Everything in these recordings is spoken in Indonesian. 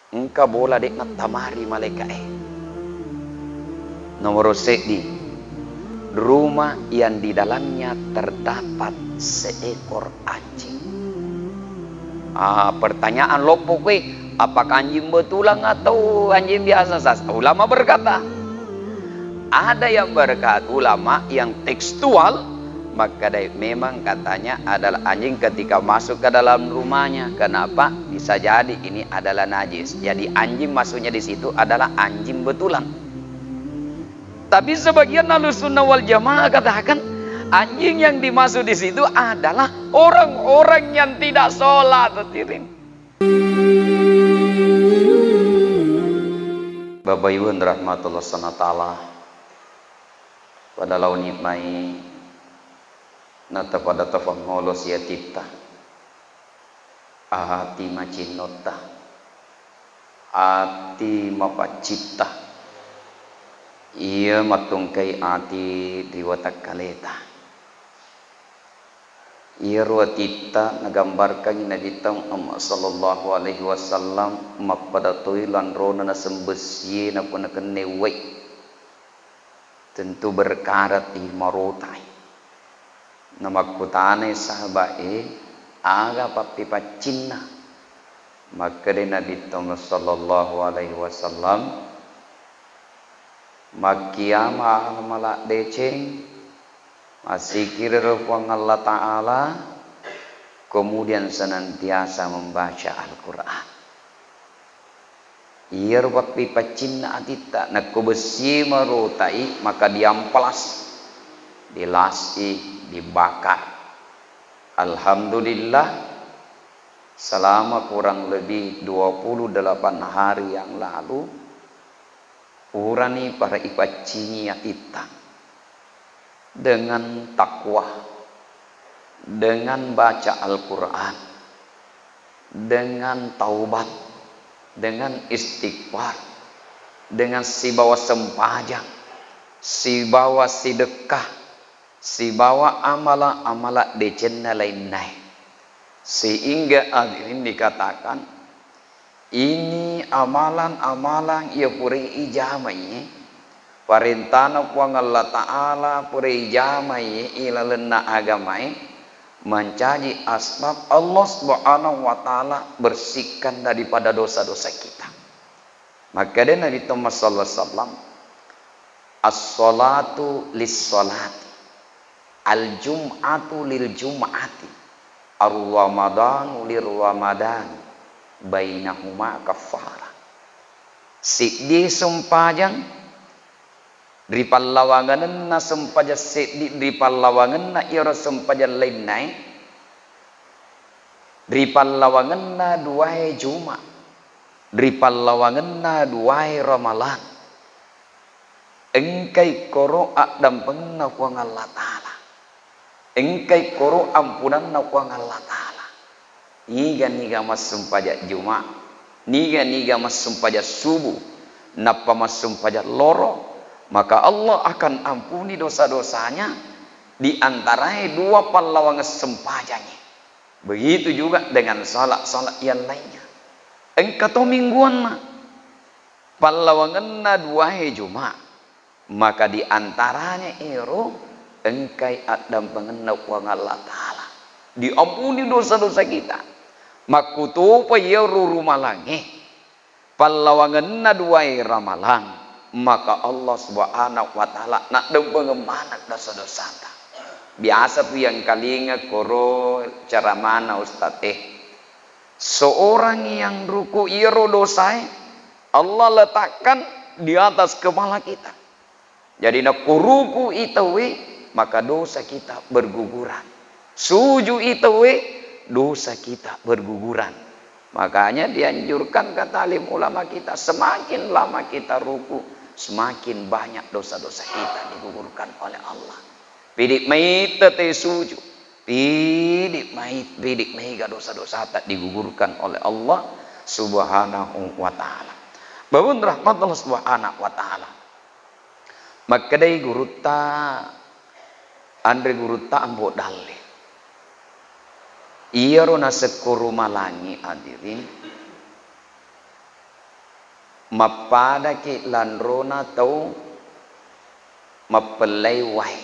engka bola dek na tamari malaikat nomor di rumah yang di dalamnya terdapat seekor anjing. Pertanyaan lopo kue, apakah anjing betulang atau anjing biasa saja? Ulama berkata, ada yang berkata ulama yang tekstual, maka memang katanya adalah anjing ketika masuk ke dalam rumahnya. Kenapa? Bisa jadi ini adalah najis. Jadi anjing masuknya di situ adalah anjing betulan. Tapi sebagian Ahlussunnah wal Jamaah katakan anjing yang dimaksud di situ adalah orang-orang yang tidak sholat. Bapak Ibu rahmatullah SWT pada launi mai nata pada tafangolos ya tita ahati macinota ati mapacita iya matungkai ati diwatak kaleta iya ruatita nagambarkan inaditang Muhammad sallallahu alaihi wasallam mapadatoy lanrona na sembesye na punakaneway tentu berkarat di marotai na magkutane sahabae aga papipacina maka din nabitong sallallahu alaihi wasallam magkiyama malak deceng masikir ruang Allah Ta'ala kemudian senantiasa membaca Al-Quran. Ia rupak pipacina atita nakubesi marotai maka diamplas dilasi dibakar. Alhamdulillah selama kurang lebih 28 hari yang lalu urani para ipacini atita dengan takwa, dengan baca Al-Quran, dengan taubat, dengan istighfar, dengan si bawa sempajang, si bawa sedekah, si bawa amala-amala decenna lain-lain, sehingga hadirin dikatakan ini amalan-amalan ia puri ijamai parintana puang Allah Ta'ala puri ijamai ila lena agamai mencaji asbab Allah Subhanahu wa Ta'ala bersihkan daripada dosa-dosa kita. Maka dia Nabi Muhammad sallallahu alaihi wasallam as-salatu lis-salati al-jum'atu lil-jum'ati ar-ramadanu lir-ramadani bainahuma kafara. Si di sumpajang di pallawangan na sempaja di pallawangan na ira sempaja lain naik di pallawangan na duai juma di pallawangan na duai ramalan engkai koro adam pengenna kuang Allah Ta'ala engkai koro ampunan na kuang Allah Ta'ala niga mas sempaja juma niga mas sempaja subuh napa mas sempaja loro maka Allah akan ampuni dosa-dosanya di antara dua pallawangan sempajanya. Begitu juga dengan salat-salat yang lainnya. Engkau mingguan na pallawangan na dua Jumat, maka di antaranya ero engkai adam pengenau wang Allah Ta'ala diampuni dosa-dosa kita. Makutu pa yeru rumalange pallawangan na dua ramalang maka Allah Subhanahu wa Ta'ala nak dempengemanak dosa-dosa ta. Biasa pu yang kalinga koro cara mana ustaz seorang yang ruku iro dosai Allah letakkan di atas kepala kita. Jadi nak ruku itu maka dosa kita berguguran. Sujud itu dosa kita berguguran. Makanya dianjurkan kata alim ulama kita semakin lama kita ruku semakin banyak dosa-dosa kita digugurkan oleh Allah. Pidik mait tete sujud, pidik maiga dosa-dosa tak digugurkan oleh Allah Subhanahu wa Ta'ala. Bahun rahmat Allah Subhanahu wa Ta'ala. Maka dai guruta andre guruta ambo dalle. Iya rona sekuru malangi hadirin. mapada ki landrona tau mapelai wai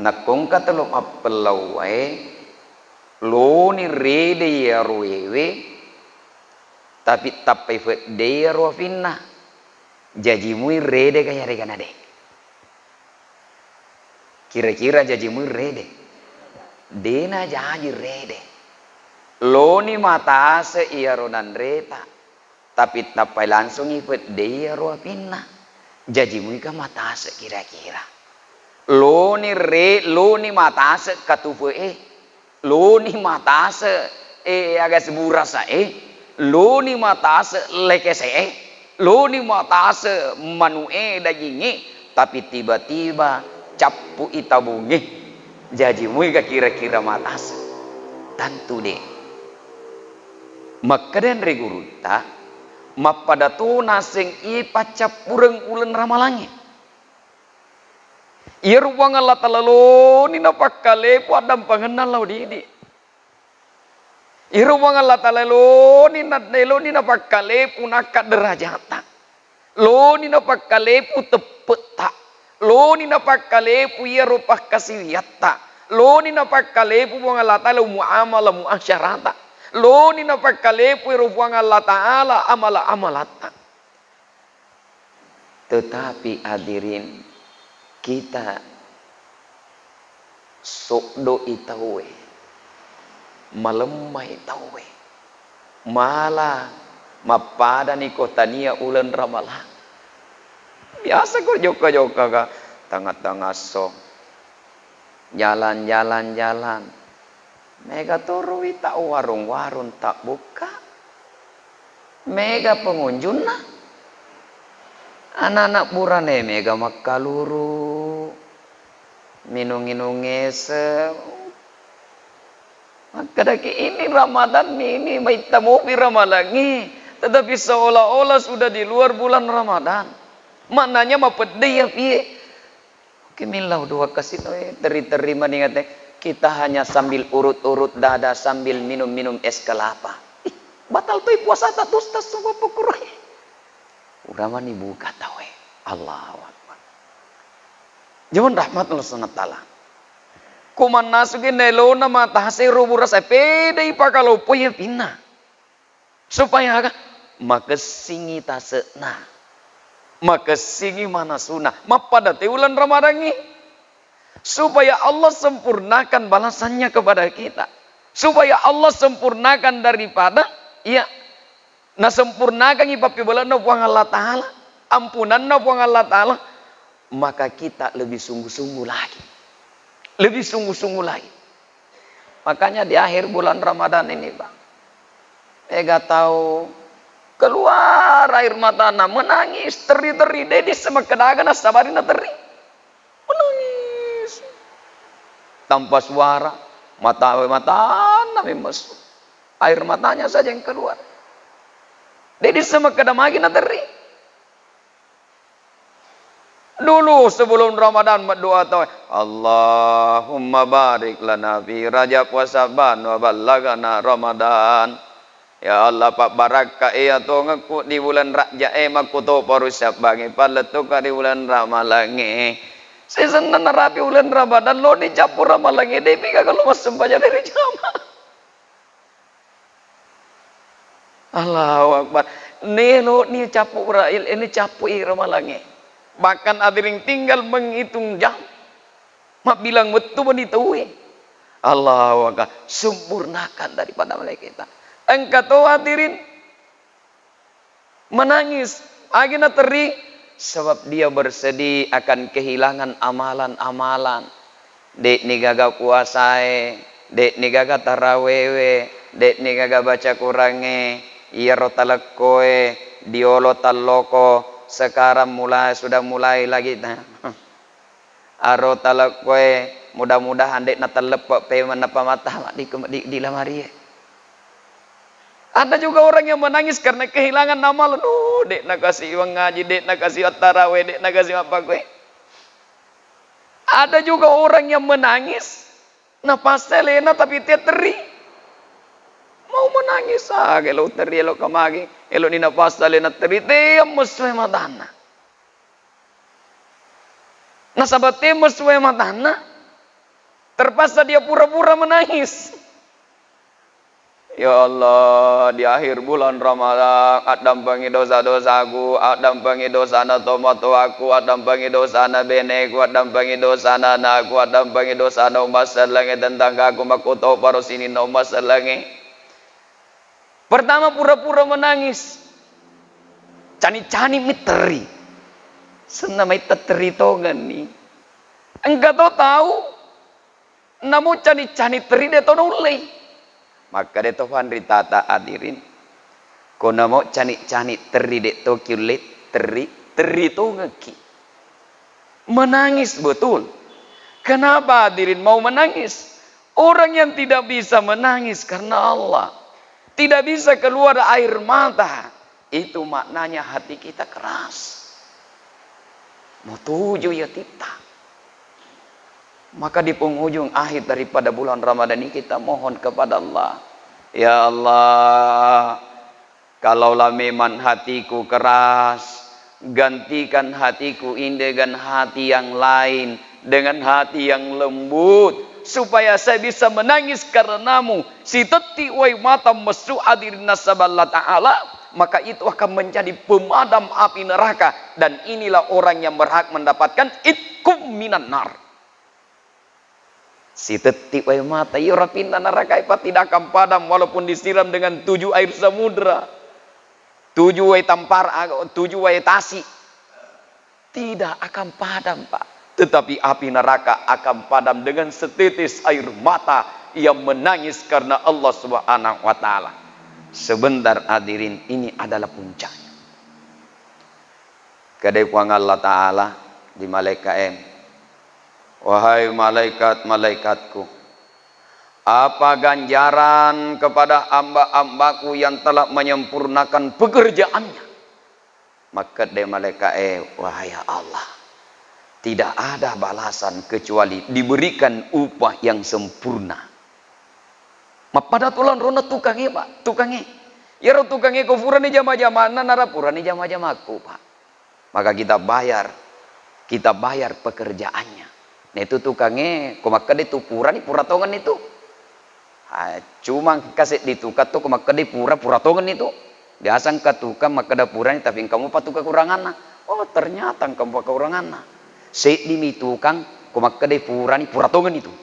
nakong katalo mapelaw wai lo ni rede ya ruewe tapi tapai fe de ro finna jaji mui rede kaya rega nade kira-kira jaji mui rede dena jaji rede lo ni mata se iya ro nan reta tapi tapai langsung ifet de ya ro finna jaji mui ka mata se kira-kira lo ni mata se katufu lo ni mata se agak seburasa lo ni mata se lekese lo ni mata se manue dagingi tapi tiba-tiba capu itabungi jadi mui ka kira-kira mata se tentu deh makaden reguruta mapada tu naseng i pacap ureng ulen ramalangi ia ruang Allah talalo ni napakale pu adam pangenal lau di ia ruang Allah talalo ni nadelo ni napakale pu nakat derajata lo ni napakale pu tepeta lo ni napakale pu ia rupah kasihiyata lo ni napakale pu buang Allah ta'ala muamala muasyarata lo ni napakale pu ruang Allah ta'ala amala amalata tetapi hadirin kita sokdo itawe malemah itawe malah mapada ni kotania ulen ramalah biasa kok joka-joka ka tengah-tengah sok jalan-jalan mega turu tak warung-warung tak buka mega pengunjung nah anak-anak burane mega makaluru minung-minung ngese kadaki ini Ramadan ini maitamu bi Ramalangi tetapi seolah-olah sudah di luar bulan Ramadan maknanya mapedeh ya piye kemilau dua kasih teri-teri maningate kita hanya sambil urut-urut dada sambil minum-minum es kelapa batal tuh puasa tatus tas semua pokurai urama ni buka tawe Allahu Akbar jangan rahmat Allah SWT kuman nasukin nelo nama tahse ruburas pede ipakalo poye pinna supaya makasingi tasena makasingi manasuna mapada teulan Ramadangi supaya Allah sempurnakan balasannya kepada kita supaya Allah sempurnakan daripada ya na sempurnakan ipapibalan na buang Allah Ta'ala ampunan na buang Allah Ta'ala maka kita lebih sungguh-sungguh lagi makanya di akhir bulan Ramadan ini Bang Ega tahu keluar air mata na menangis teri-teri dedis sama kedagan sabarina teri menangis tanpa suara mata nabi masuk air matanya saja yang keluar dedis sama kedamagi na teri dulu sebelum Ramadan berdoa tahu Allahumma barik lana fi Rajab wa Saban wa ballagana Ramadan ya Allah pak barakah atau ngaku di bulan Rajab makuto parusap bagi paletu ka di bulan Ramalangi season narapi bulan Ramadan lo dicapur Ramalangi depi kalau masuk baca dari jamaah Allahu Akbar ni capu Israel ini capu Ramalangi bahkan hadirin tinggal menghitung jam mak bilang betul menitui Allahu Akbar sempurnakan daripada mereka engkau tahu hadirin menangis agina teri sebab dia bersedih akan kehilangan amalan-amalan dek ni gagal puasai dek ni gagal tarawewe dek ni gagal baca kurange iya rotalakoe diolo taloko sekarang sudah mulai lagi aro talakwe mudah-mudahan dek natalepak peman apa mata di lamari ada juga orang yang menangis karena kehilangan amal dek nak kasih uang ngaji dek nak kasih tarawih dek nak kasih apa gue ada juga orang yang menangis nah paselena tapi dia teri Mau menangis elo teri elo kamagi elo nina pastale na teri te muswe madana. Nasabate muswe madana. Terpaksa dia pura-pura menangis. Ya Allah, di akhir bulan Ramadan, dampangi dosa-dosaku, dampangi dosana tomato aku, dampangi dosana beneku, dampangi dosana anakku, dampangi dosana masalange tentang aku makuto paros ini no masalange. Pertama pura-pura menangis. Cani-cani miteri. Senamai teteri tongan nih. Engkau tahu, namun cani-cani teri dia tahu nulai. Maka de tohan ritata adirin. Kona mo cani-cani teri de to kiulit teri to ngeki. Menangis betul. Kenapa hadirin mau menangis? Orang yang tidak bisa menangis karena Allah. Tidak bisa keluar air mata. Itu maknanya hati kita keras. Mau tuju ya kita. Maka di penghujung akhir daripada bulan Ramadan ini kita mohon kepada Allah. Ya Allah, kalaulah memang hatiku keras, gantikan hatiku ini dengan hati yang lain, dengan hati yang lembut, supaya saya bisa menangis karenamu. Si teti wai mata mesu adir nasaballah ta'ala, maka itu akan menjadi pemadam api neraka. Dan inilah orang yang berhak mendapatkan itkum minan nar. Si tetik wai mata ya rapinda neraka tidak akan padam walaupun disiram dengan 7 air samudra, 7 wai tampar, 7 wai tasi, tidak akan padam Pak. Tetapi api neraka akan padam dengan setetes air mata yang menangis karena Allah Subhanahu wa taala. Sebentar hadirin, ini adalah puncaknya. Kedekuan Allah taala di malaikat. Wahai malaikat-malaikatku, apa ganjaran kepada hamba-hambaku yang telah menyempurnakan pekerjaannya? Maka dia malaikat, wahai Allah, tidak ada balasan kecuali diberikan upah yang sempurna. Pada tulan rona tukangnya Pak, tukangnya. Ya tukangnya kufurani jama-jamana narapurani jama-jamaku Pak. Maka kita bayar pekerjaannya. Nah itu tukangnya, kumaka di tupuran puratongan itu. Cuma kasih ditukat tuh kumaka di puratongan itu. Biasa engkau tukang maka dapuran tapi kamu patuh kekurangan. Oh ternyata kamu kekurangan. Sik di tukang kumaka di puratongan itu.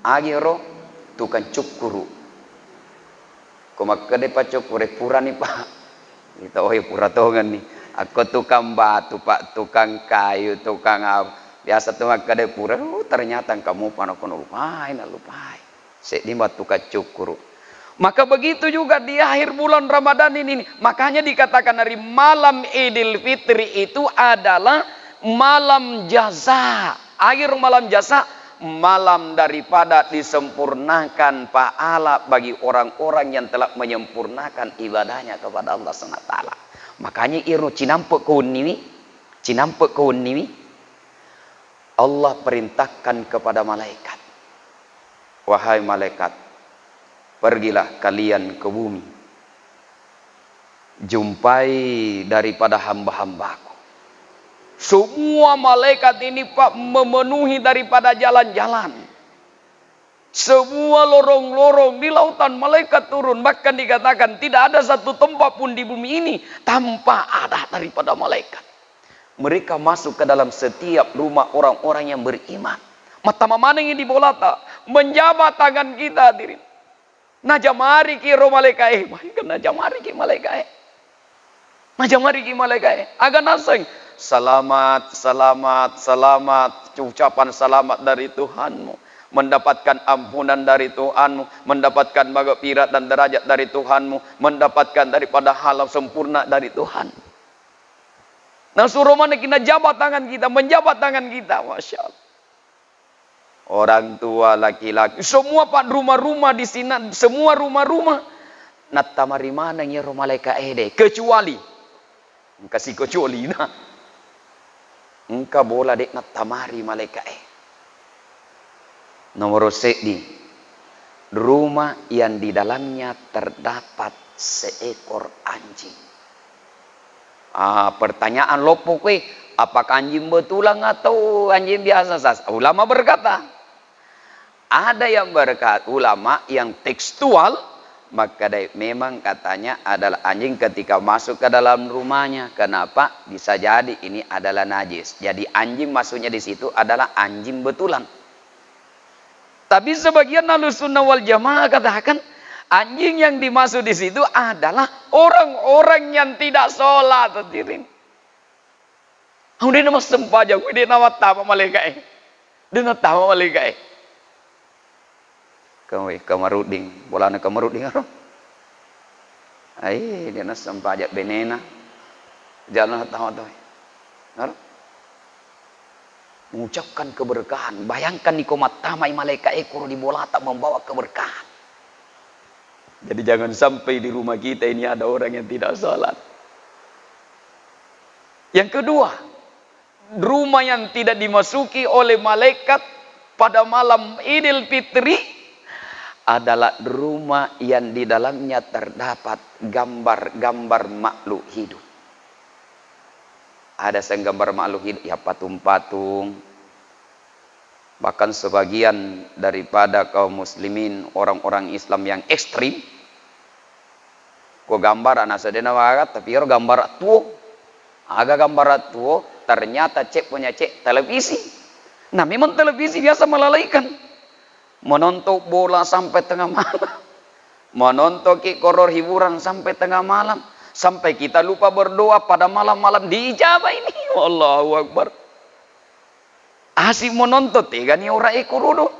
Agiro tukang cukuru. Kumaka di pacukure purani Pak. Kita oh ya puratongan nih. Aku tukang batu Pak, tukang kayu, tukang apa. Biasa tuh maka de pura, ternyata kamu panakon lupai. Sedih batu kacukuru. Maka begitu juga di akhir bulan Ramadan ini. Makanya dikatakan dari malam Idul Fitri itu adalah malam jaza. Akhir malam jaza, malam daripada disempurnakan pahala bagi orang-orang yang telah menyempurnakan ibadahnya kepada Allah SWT. Makanya iru cinampek kaun ini, Allah perintahkan kepada malaikat, wahai malaikat, pergilah kalian ke bumi, jumpai daripada hamba-hambaku. Semua malaikat ini Pak memenuhi daripada jalan-jalan, semua lorong-lorong di lautan malaikat turun. Bahkan dikatakan tidak ada satu tempat pun di bumi ini tanpa ada daripada malaikat. Mereka masuk ke dalam setiap rumah orang-orang yang beriman. Mata mana yang dibolata, menjabat tangan kita hadirin. Najamari ki ro malaikat, najamari ki malaikat. Najamari ki malaikat. Agak naseng. Selamat, selamat, selamat. Ucapan selamat dari Tuhanmu. Mendapatkan ampunan dari Tuhanmu. Mendapatkan maghfirah dan derajat dari Tuhanmu. Mendapatkan daripada halal sempurna dari Tuhan. Nah suruh mana kita jabat tangan kita, menjabat tangan kita, Masya Allah. Orang tua, laki-laki, semua Pak rumah-rumah di sini, semua rumah-rumah. Natamari mana yang rumah malaikat kecuali, kasih kecuali, nah, engkau bola dek natamari malaikat. Nomor sedi, rumah yang di dalamnya terdapat seekor anjing. Pertanyaan lopo kue, apakah anjing betulang atau anjing biasa sas? Ulama berkata, ada yang berkata, ulama yang tekstual, maka memang katanya adalah anjing ketika masuk ke dalam rumahnya. Kenapa? Bisa jadi ini adalah najis. Jadi anjing masuknya di situ adalah anjing betulan. Tapi sebagian Ahlussunnah wal Jamaah katakan anjing yang dimaksud di situ adalah orang-orang yang tidak sholat. Dia nama sempajak, dia nama tama malaikat. Dia nama tama malaikat. Kamaruding, bolana kamaruding aro. Ai dia nama sempajak benena. Jalan tahu tu. Aro. Mengucapkan keberkahan. Bayangkan di komat tamai malaikat ekor di bola tak membawa keberkahan. Jadi jangan sampai di rumah kita ini ada orang yang tidak salat. Yang kedua, rumah yang tidak dimasuki oleh malaikat pada malam Idul Fitri adalah rumah yang di dalamnya terdapat gambar-gambar makhluk hidup. Ada gambar makhluk hidup, ya patung-patung. Bahkan sebagian daripada kaum muslimin, orang-orang Islam yang ekstrim, ko gambar anak sedena wagat, tapi orang gambar tuo, agak gambar tuo, ternyata cek punya cek televisi. Nah memang televisi biasa melalaikan, menonton bola sampai tengah malam, menonton horor hiburan sampai tengah malam. Sampai kita lupa berdoa pada malam-malam diijabah ini. Allahu Akbar. Asik menonton tega ni orang ekurudo.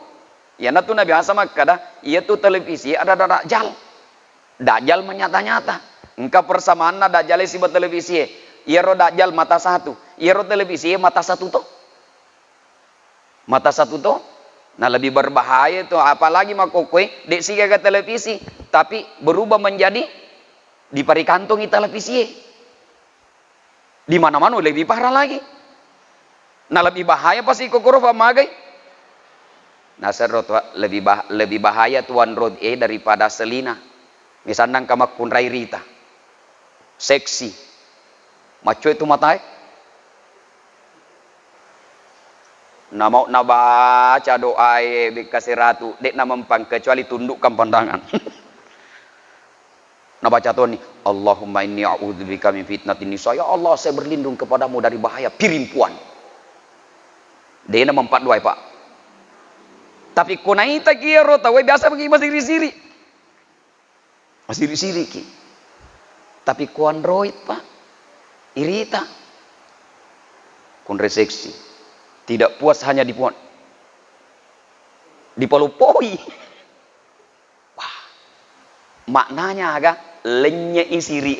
Ya natu Nabi Hasan kada, ia tu televisi ada Dajjal. Dajjal menyata-nyata. Engkau persamaan Dajjal si televisi. Ia ro Dajjal mata satu. Ia ro televisi mata satu to. Mata satu to. Nah lebih berbahaya itu apalagi makokwe dek siga ke televisi tapi berubah menjadi di pari kantongi televisi. Di mana-mana lebih parah lagi. Nah lebih bahaya pasti kokoro pamagai. Nah lebih bahaya tuan rod daripada selina. Misalnya kamak kunrai rita. Seksi. Maco itu matai. Nah mau nabaca doa dikasih ratu. Dek na mempang kecuali tundukkan pandangan. Nah baca tuh nih, Allahumma inni a'udzubika min fitnatin nisa. Ya Allah, saya berlindung kepadamu dari bahaya pirimpuan. Dia nama 42 Pak. Tapi kunaita kiro tahu biasa pergi masih siri. Masih siri ki. Tapi ku Android Pak. Irita. Kun reseksi. Tidak puas hanya di puan. Dipolopoi. Wah. Maknanya agak lenya isiri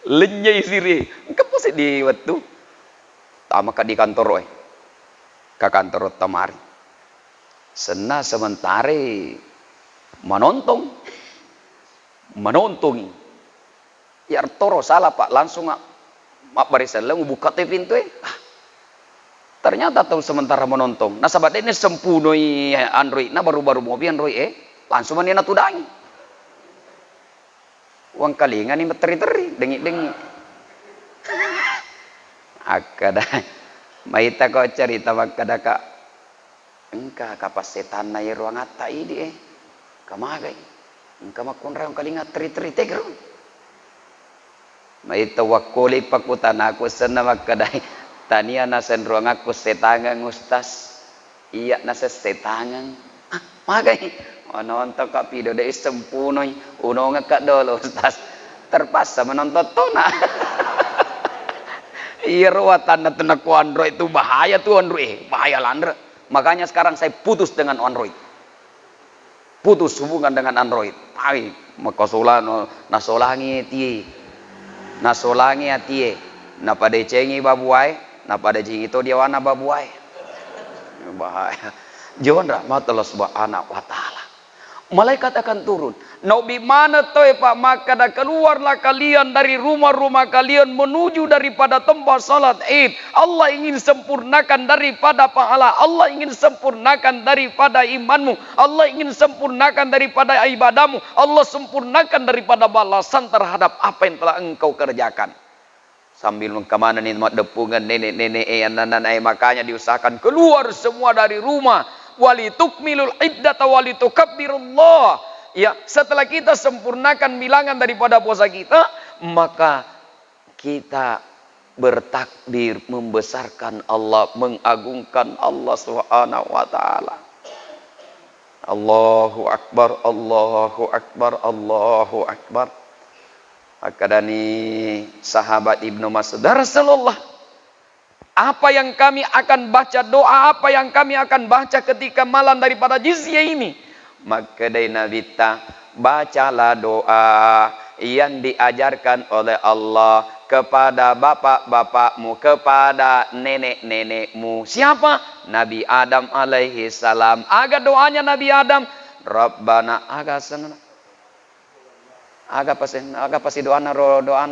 lenya isiri engkau pasti di waktu tama di kantor ke kantor tamari sena sementara menonton ya toro salah Pak langsung mak barisan lang buka pintu ternyata tahu sementara menonton nah sahabat ini sempurnoi Android nah baru-baru mobil Android langsung mana tudangi uang kalingan ini teri-teri dengi-dengi akada maita kau cerita makada kak engka kapas setan na ruang ata ini kamagai engka makun rang kalingan teri-teri tegro maita wakoli pakutan aku sana makada tania nasen ruang aku setangang ustas iya nasa setangang magai menonton kak video dari sempunoi unonga kak dolo ustaz terpaksa menonton tona iya ruatan tenaku Android itu bahaya tuh Android bahaya landra makanya sekarang saya putus dengan Android putus hubungan dengan Android ai makasola nasolangi tie nasolangi tie napa decengi babuai napa decengi itu dia wana babuai bahaya jangan rahmat Allah subhanahu wa ta'ala malaikat akan turun Nabi mana toh Pak, maka dah keluarlah kalian dari rumah-rumah kalian menuju daripada tempat salat Id. Allah ingin sempurnakan daripada pahala, Allah ingin sempurnakan daripada imanmu, Allah ingin sempurnakan daripada ibadahmu, Allah sempurnakan daripada balasan terhadap apa yang telah engkau kerjakan. Sambil kemana nih depungan nenek-nenek anak-anak, makanya diusahakan keluar semua dari rumah. Walitukmilul iddata walitukabbirullah. Ya, setelah kita sempurnakan bilangan daripada puasa kita, maka kita bertakbir membesarkan Allah, mengagungkan Allah Subhanahu wa taala. Allahu akbar, Allahu akbar, Allahu akbar. Maka dari sahabat Ibnu Mas'ud, Rasulullah, apa yang kami akan baca, doa apa yang kami akan baca ketika malam daripada jizyah ini? Maka dari Nabi ta, bacalah doa yang diajarkan oleh Allah kepada bapak-bapakmu, kepada nenek-nenekmu. Siapa? Nabi Adam alaihi salam. Aga doanya Nabi Adam, Rabbana aga pasti doana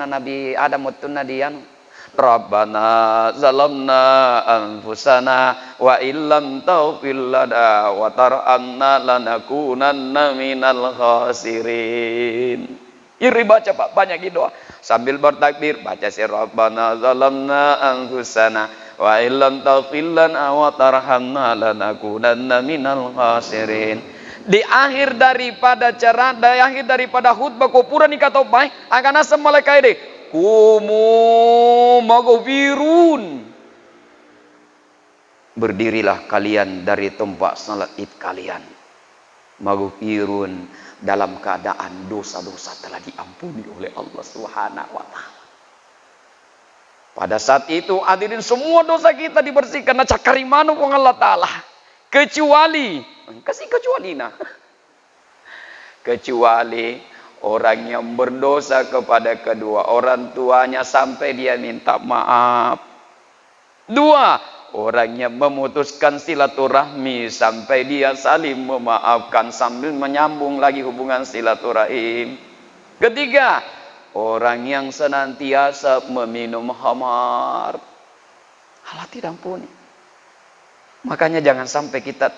Nabi Adam mutuna dian. Rabbana zalamna anfusana wa illam taghfir lana wa tarhamna lanakunanna minal khasirin. Iri baca Pak, banyak doa. Sambil bertakbir baca si Rabbana zalamna anfusana wa illam taghfir lana wa tarhamna lanakunanna minal khasirin. Di akhir daripada khutbah kupuran ni kata baik akan asam malaikat ini kumu maghfirun. Berdirilah kalian dari tempat salat id kalian. Maghfirun, dalam keadaan dosa-dosa telah diampuni oleh Allah Subhanahu wa taala. Pada saat itu hadirin semua dosa kita dibersihkan na cakarimanu pun Allah taala. Kecuali orang yang berdosa kepada kedua orang tuanya sampai dia minta maaf. 2, orang yang memutuskan silaturahmi sampai dia saling memaafkan sambil menyambung lagi hubungan silaturahim. 3, orang yang senantiasa meminum khamar. Allah tidak ampuni. Makanya jangan sampai kita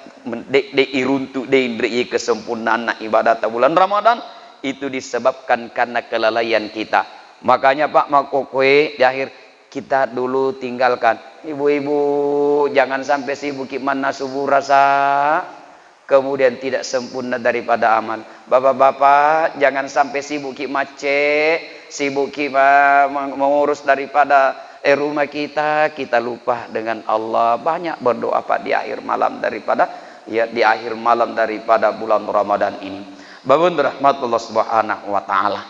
iruntuk kesempurnaan ibadat bulan Ramadan itu disebabkan karena kelalaian kita. Makanya Pak Makokwe di akhir kita dulu tinggalkan. Ibu-ibu jangan sampai sibuk mana subuh rasa kemudian tidak sempurna daripada amal. Bapak-bapak jangan sampai sibuk macet, sibuk mengurus daripada rumah kita lupa dengan Allah. Banyak berdoa Pak di akhir malam daripada bulan Ramadan ini. Babun rahmatullah subhanahu wa ta'ala.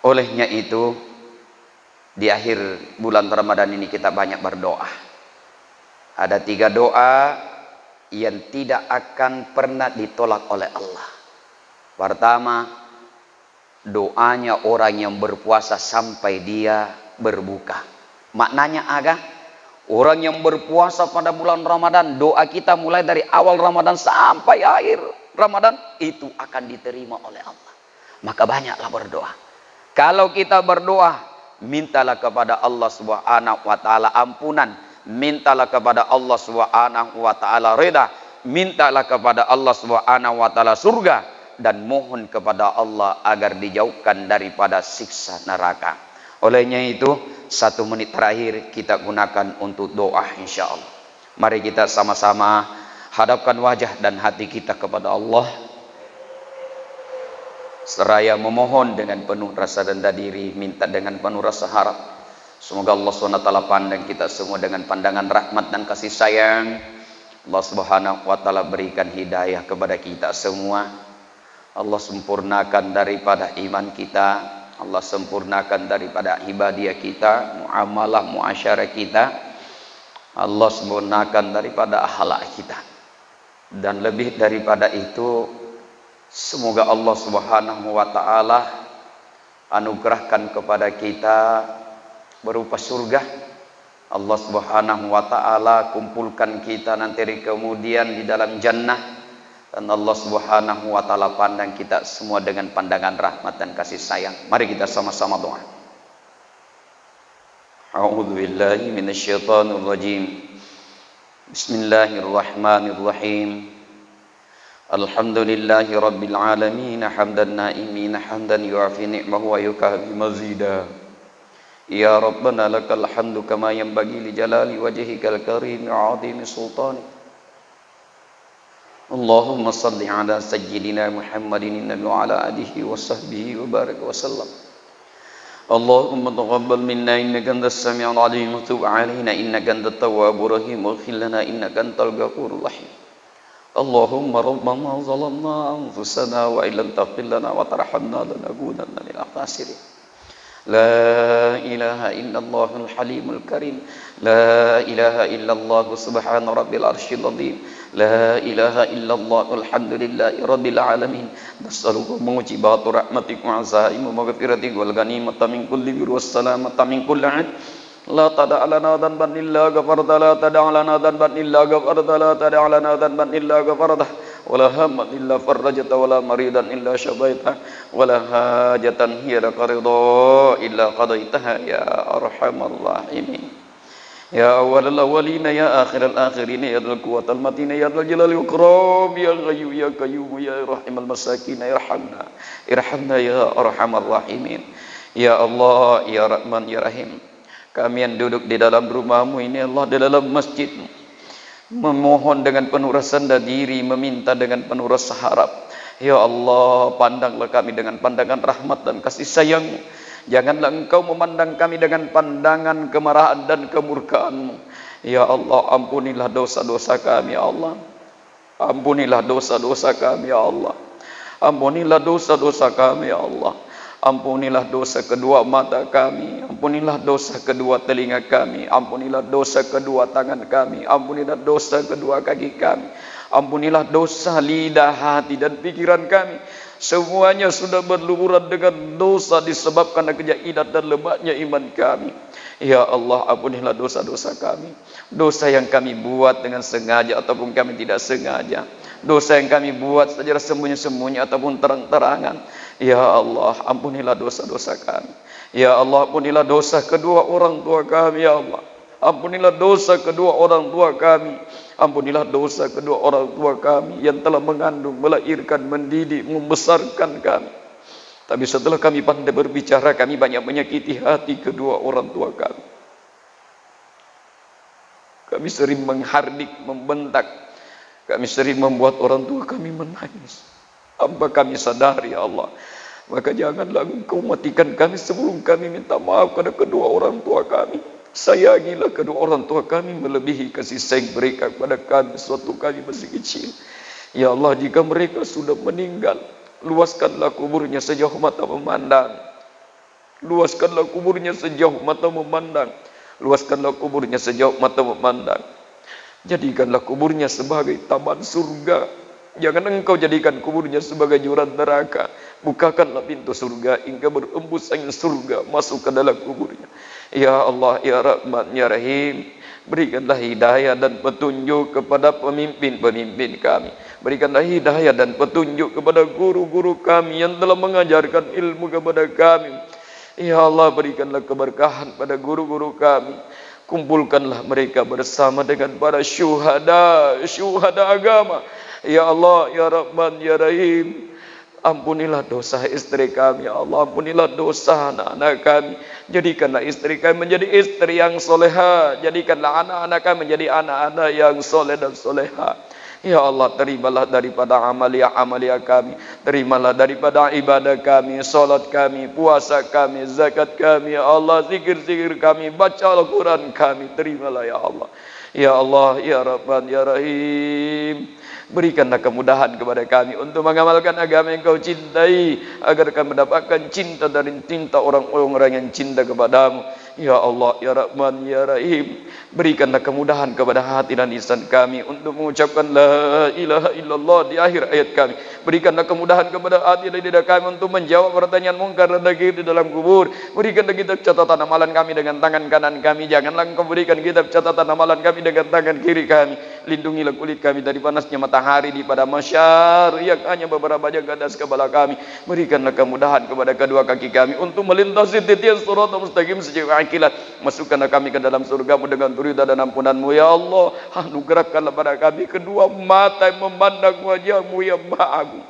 Olehnya itu di akhir bulan Ramadan ini kita banyak berdoa. Ada 3 doa yang tidak akan pernah ditolak oleh Allah. Pertama, doanya orang yang berpuasa sampai dia berbuka. Maknanya orang yang berpuasa pada bulan Ramadan, doa kita mulai dari awal Ramadan sampai akhir Ramadan itu akan diterima oleh Allah. Maka banyaklah berdoa. Kalau kita berdoa, mintalah kepada Allah Subhanahu wa taala ampunan, mintalah kepada Allah Subhanahu wa taala ridha, mintalah kepada Allah Subhanahu wa taala surga, dan mohon kepada Allah agar dijauhkan daripada siksa neraka. Olehnya itu 1 menit terakhir kita gunakan untuk doa insyaallah. Mari kita sama-sama hadapkan wajah dan hati kita kepada Allah, seraya memohon dengan penuh rasa rendah diri, minta dengan penuh rasa harap. Semoga Allah SWT pandang kita semua dengan pandangan rahmat dan kasih sayang. Allah Subhanahu wa taala berikan hidayah kepada kita semua. Allah sempurnakan daripada iman kita, Allah sempurnakan daripada ibadah kita, muamalah muasyarah kita, Allah sempurnakan daripada akhlak kita. Dan lebih daripada itu, semoga Allah Subhanahu wa taala anugerahkan kepada kita berupa surga. Allah Subhanahu wa taala kumpulkan kita nanti kemudian di dalam jannah Dan Allah Subhanahu wa taala pandang kita semua dengan pandangan rahmat dan kasih sayang. Mari kita sama-sama doa. A'udzu billahi minasyaitonir rajim. Bismillahirrahmanirrahim. Alhamdulillahi rabbil alamin hamdan na'imin hamdan yu'afi ni'mahu wa yukafi mazida. Ya Rabbana lakal hamdu kama yanbaghi li jalali wajhikal karim wa 'azimi sultanik. Allahumma salli ala sayyidina Muhammadin wa ala alihi wa sahbihi wa barik wa sallam. Allahumma taqabbal minna innaka antas sami'ul 'alim wa tub 'alaina innaka antat tawwabur rahim waghfir lana innaka antal ghafurur rahim. Allahumma rabbana zalamna anfusana wa illam taghfir lana wa tarhamna lanakunanna minal khasirin. La ilaha illallahul halimul karim. La ilaha illallah subhana rabbil arsyil azim. La ilaha illallah alhamdulillahi rabbil alamin. Nas'aluka mujibatu rahmatik wa azaimu maghfiratik wal ghanimata min kulli bir wassalamata min kulli 'ad. La tada'alana dhanban illa ghafarta la tada'alana dhanban illa ghafarta la tada'alana dhanban illa ghafarta wala hamman illa farajta wala maridan illa syafaita wala hajatan hiya laka ridha illa qadaitaha ya arhamar rahimin. Ya awalal awalina ya akhiral akhirina ya dzal quwwatal matina ya dzal jalali wal ikram ya ghayyu ya qayyum ya rahimal masakin irhamna ya arhamar rahimin. Ya Allah ya Rahman ya Rahim, kami yang duduk di dalam rumah-Mu ini Allah, di dalam masjid, memohon dengan penuh rasa diri, meminta dengan penuh rasa harap. Ya Allah, pandanglah kami dengan pandangan rahmat dan kasih sayang-Mu. Janganlah Engkau memandang kami dengan pandangan kemarahan dan kemurkaan-Mu. Ya Allah, ampunilah dosa-dosa kami ya Allah. Ampunilah dosa-dosa kami ya Allah. Ampunilah dosa-dosa kami ya Allah. Ampunilah dosa kedua mata kami, ampunilah dosa kedua telinga kami, ampunilah dosa kedua tangan kami, ampunilah dosa kedua kaki kami, ampunilah dosa lidah, hati dan pikiran kami. Semuanya sudah berlumuran dengan dosa disebabkan kejahatan dan lemahnya iman kami. Ya Allah, ampunilah dosa-dosa kami. Dosa yang kami buat dengan sengaja ataupun kami tidak sengaja. Dosa yang kami buat secara sembunyi-sembunyi ataupun terang-terangan. Ya Allah, ampunilah dosa-dosa kami. Ya Allah, ampunilah dosa kedua orang tua kami ya Allah. Ampunilah dosa kedua orang tua kami. Ampunilah dosa kedua orang tua kami yang telah mengandung, melahirkan, mendidik, membesarkan kami. Tapi setelah kami pandai berbicara, kami banyak menyakiti hati kedua orang tua kami. Kami sering menghardik, membentak. Kami sering membuat orang tua kami menangis. Hamba kami sadari ya Allah. Maka janganlah Engkau matikan kami sebelum kami minta maaf kepada kedua orang tua kami. Sayangilah kedua orang tua kami melebihi kasih sayang mereka kepada kami suatu kami masih kecil. Ya Allah, jika mereka sudah meninggal, luaskanlah kuburnya sejauh mata memandang. Luaskanlah kuburnya sejauh mata memandang. Luaskanlah kuburnya sejauh mata memandang. Jadikanlah kuburnya sebagai taman surga. Jangan Engkau jadikan kuburnya sebagai jurang neraka. Bukakanlah pintu surga hingga berembus angin surga masuk ke dalam kuburnya. Ya Allah, ya Rahman, ya Rahim, berikanlah hidayah dan petunjuk kepada pemimpin-pemimpin kami. Berikanlah hidayah dan petunjuk kepada guru-guru kami yang telah mengajarkan ilmu kepada kami. Ya Allah, berikanlah keberkahan pada guru-guru kami. Kumpulkanlah mereka bersama dengan para syuhada agama. Ya Allah, ya Rahman, ya Rahim, ampunilah dosa istri kami, ya Allah. Ampunilah dosa anak-anak kami. Jadikanlah istri kami menjadi istri yang soleha. Jadikanlah anak-anak kami menjadi anak-anak yang soleh dan soleha. Ya Allah, terimalah daripada amalia kami. Terimalah daripada ibadah kami, solat kami, puasa kami, zakat kami. Ya Allah, zikir-zikir kami, baca Al-Quran kami. Terimalah ya Allah. Ya Allah, ya Rahman, ya Rahim. Berikanlah kemudahan kepada kami untuk mengamalkan agama yang Kau cintai, agar kami mendapatkan cinta dari cinta orang-orang yang cinta kepadamu. Ya Allah, ya Rahman, ya Rahim, berikanlah kemudahan kepada hati dan lisan kami untuk mengucapkan la ilaha illallah di akhir ayat kami. Berikanlah kemudahan kepada hati dan lidah kami untuk menjawab pertanyaan mungkar dan nakir di dalam kubur. Berikanlah kitab catatan amalan kami dengan tangan kanan kami. Janganlah Engkau berikan kitab catatan amalan kami dengan tangan kiri kami. Lindungilah kulit kami dari panasnya matahari di pada masyar yang hanya beberapa jam ke atas kepala kami. Berikanlah kemudahan kepada kedua kaki kami untuk melintasi titian siratal mustaqim sejauh akilat. Masukkanlah kami ke dalam surgamu dengan ridha dan ampunanmu ya Allah. Anugerahkanlah pada kami kedua mata yang memandang wajahmu yang maha agung.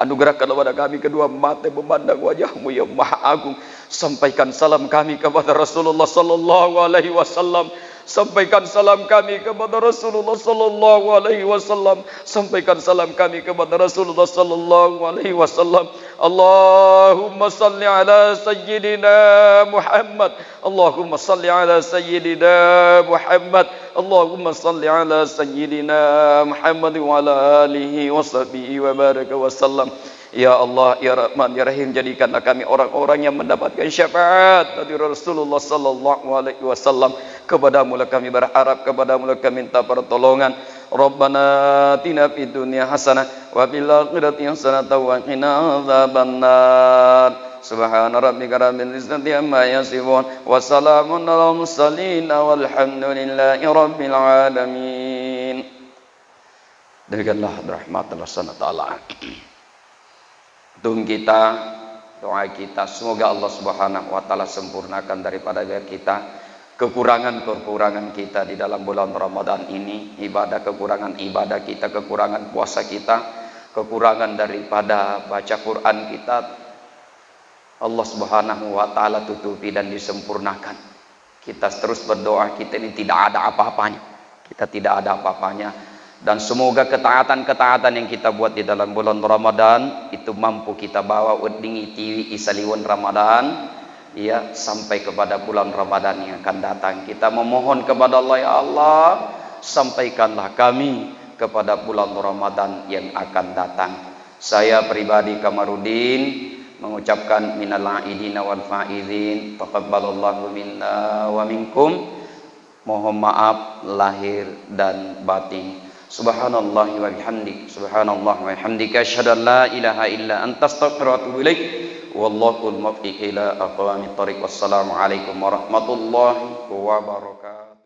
Anugerahkanlah kepada kami kedua mata memandang wajahmu yang maha agung. Sampaikan salam kami kepada Rasulullah sallallahu alaihi wasallam. Sampaikan salam kami kepada Rasulullah sallallahu alaihi wasallam. Sampaikan salam kami kepada Rasulullah sallallahu alaihi wasallam. Allahumma salli ala sayyidina Muhammad. Allahumma salli ala sayyidina Muhammad. Allahumma salli ala sayyidina Muhammad wa ala alihi wa sahbihi wa baraka wa sallam. Ya Allah, ya Rahman, ya Rahim, jadikanlah kami orang-orang yang mendapatkan syafaat dari Rasulullah sallallahu alaihi wasallam. Kepadamu lah kami berharap, kepadamu lah kami minta pertolongan. Rabbana atina fid dunya hasanah wa fil akhirati hasanah wa qina adzabannar. Subhana rabbika rabbil izzati amma yasifun wa salamun alal mursalin walhamdulillahi rabbil alamin. Demikianlah rahmat Allah subhanahu wa ta'ala. Doa kita semoga Allah subhanahu wa ta'ala sempurnakan daripada kita kekurangan kita di dalam bulan Ramadan ini, kekurangan ibadah kita, kekurangan puasa kita, kekurangan daripada baca Quran kita, Allah subhanahu wa ta'ala tutupi dan disempurnakan. Kita terus berdoa, kita ini tidak ada apa-apanya, kita tidak ada apa-apanya. Dan semoga ketaatan-ketaatan yang kita buat di dalam bulan Ramadan itu mampu kita bawa udingi tiwi isaliwon Ramadan, ya, sampai kepada bulan Ramadan yang akan datang. Kita memohon kepada Allah, ya Allah, sampaikanlah kami kepada bulan Ramadan yang akan datang. Saya pribadi Kamarudin mengucapkan minal aidina wal faizin, taqabbalallahu minna wa minkum. Mohon maaf lahir dan batin. Subhanallah wa bihamdik, subhanallah wa bihamdika, asyhadu an la ilaha illa anta, astaghfiruka wa atubu ilaik. Wallahul muwaffiq ila aqwamit thoriq. Wassalamu alaikum warahmatullahi wabarakatuh.